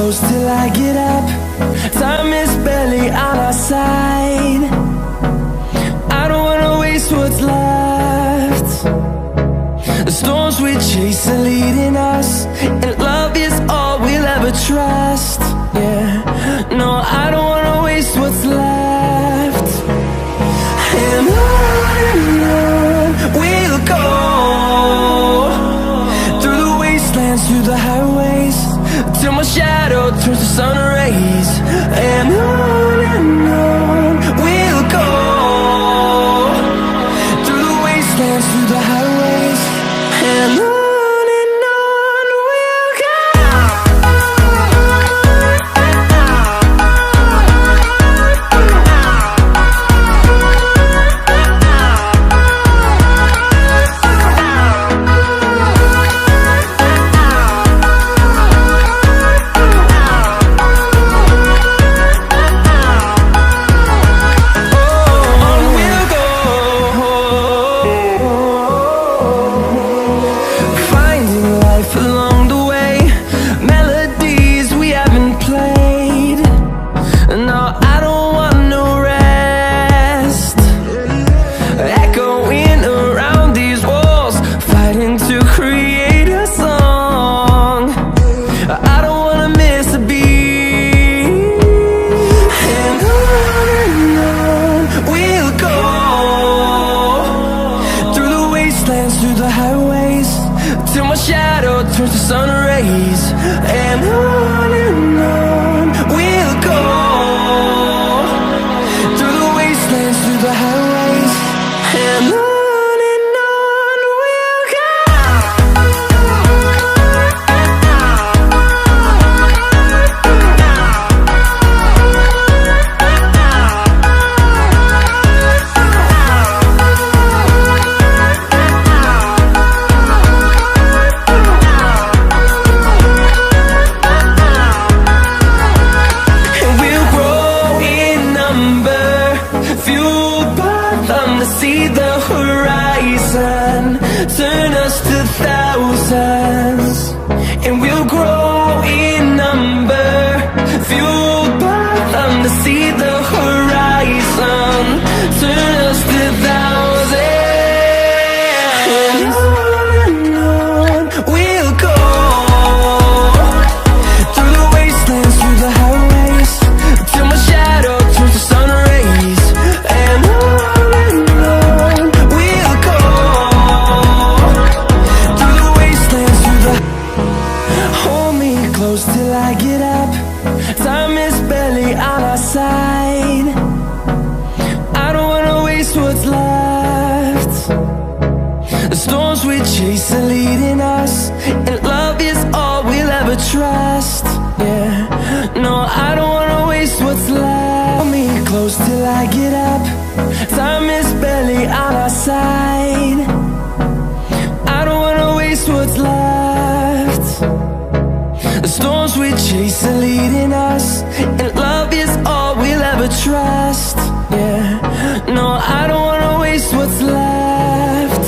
close till I get up. Time is barely on our side. I don't wanna waste what's left. The storms we chase are leading us, and love is all we'll ever trust. Yeah, no, I don't wanna waste what's left. And on we'll go, through the wastelands, through the highways, till my shadow turns to sun rays. And on we'll go, through the wastelands, through the highways, and on we'll go. Through the highways, till my shadow turns to sun rays. And on we'll go, through the wastelands, through the highways, and on we'll go. See the horizon, turn us to thousands, and we'll grow in number, fueled by them. To see the horizon, turn us to thousands, and on we'll go, through the wastelands, through the highways, till my shadow turns to sun rays. And close till I get up. Time is barely on our side. I don't wanna waste what's left. The storms we chase are leading us, and love is all we'll ever trust. Yeah, no, I don't wanna waste what's left. Hold me close till I get up. Time is barely on our side. I don't wanna waste what's left. The storms we chase are leading us, and love is all we'll ever trust. Yeah, no, I don't wanna waste what's left.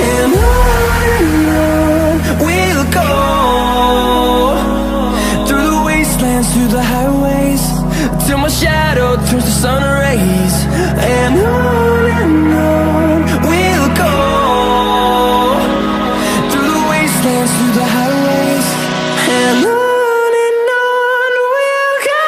And on we'll go, through the wastelands, through the highways, till my shadow turns to sun rays. And on we'll go, through the wastelands, through the highways, and on we'll go.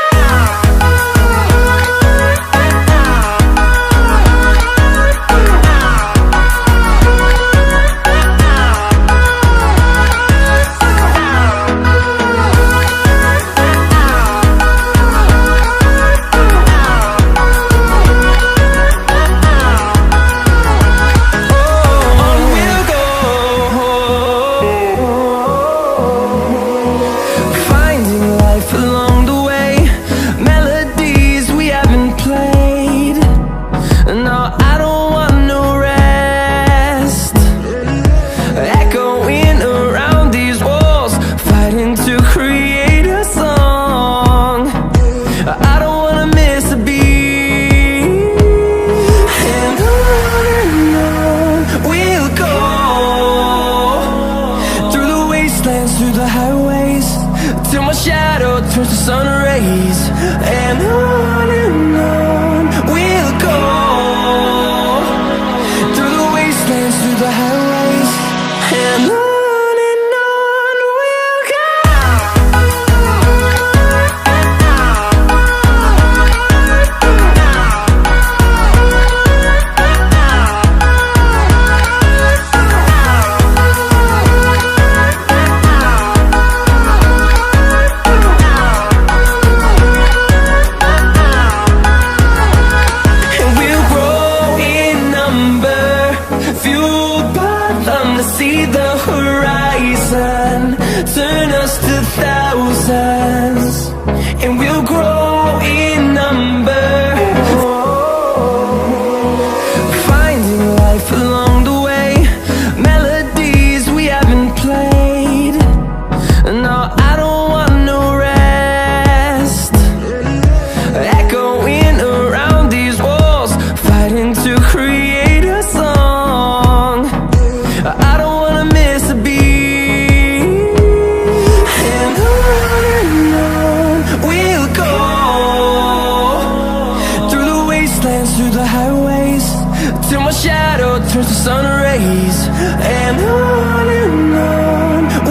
turns to sun rays, and on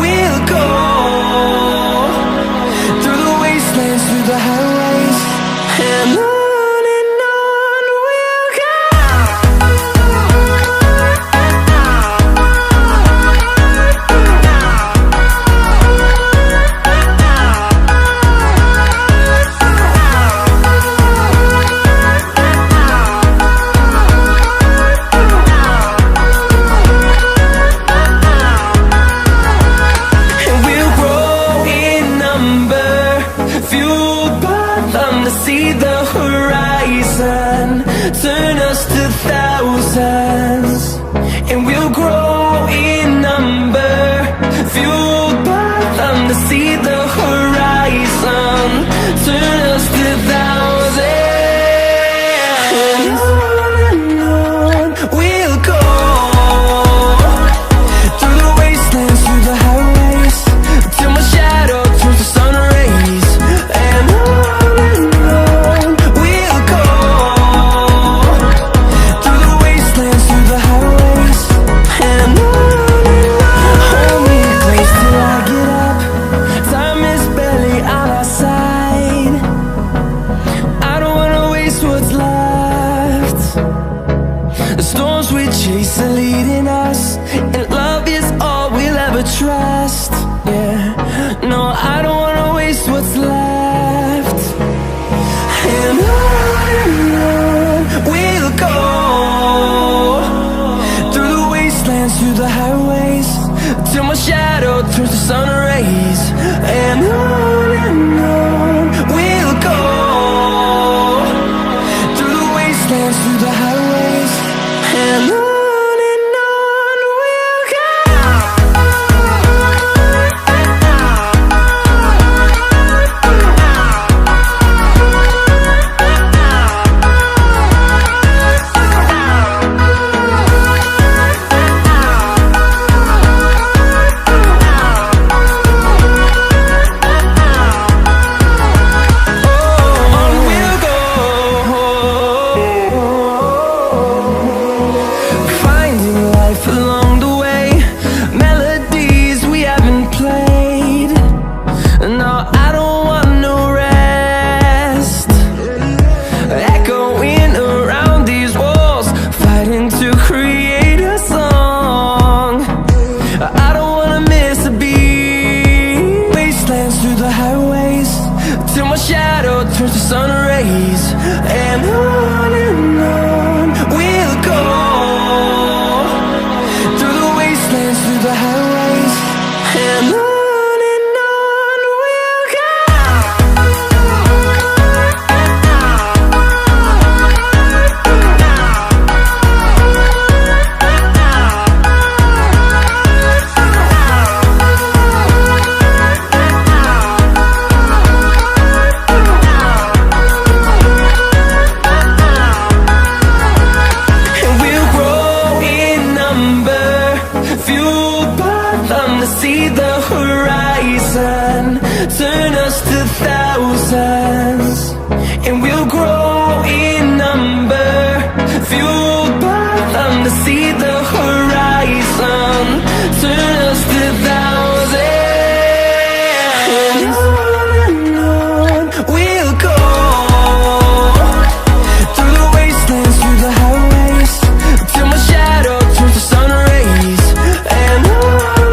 we'll go, through the wastelands, through the highways, and on we'll go. See the horizon, turn us to thousands, and we'll grow in number, fueled by them. To see the horizon, turn us to thousands, and on we'll go, through the wastelands, through the highways, till my shadow turns to sun rays, and on chase are leading us, and love is all we'll ever trust. Yeah, no, I don't wanna waste what's left. And on we'll go, through the wastelands, through the highways, till my shadow turns to sun rays, and on we'll go, through the wastelands, through the highways, and on. Shadow turns to sun rays, and on we'll go, through the wastelands, through the highways, and on we'll go. See the horizon, turn us to thousands, and we'll grow in number.